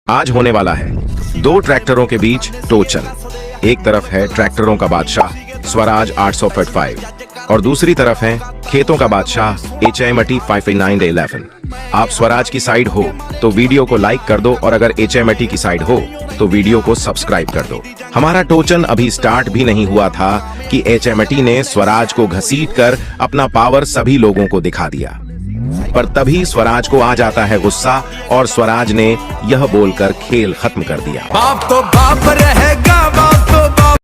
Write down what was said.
आज होने वाला है दो ट्रैक्टरों के बीच टोचन। एक तरफ है ट्रैक्टरों का बादशाह स्वराज 845 और दूसरी तरफ है खेतों का बादशाह HMT 58911। आप स्वराज की साइड हो तो वीडियो को लाइक कर दो और अगर HMT की साइड हो तो वीडियो को सब्सक्राइब कर दो। हमारा टोचन अभी स्टार्ट भी नहीं हुआ था कि HMT ने स्वराज को घसीटकर अपना पावर सभी लोगों को दिखा दिया, पर तभी स्वराज को आ जाता है गुस्सा और स्वराज ने यह बोलकर खेल खत्म कर दिया। बाप तो बाप रहेगा, बाप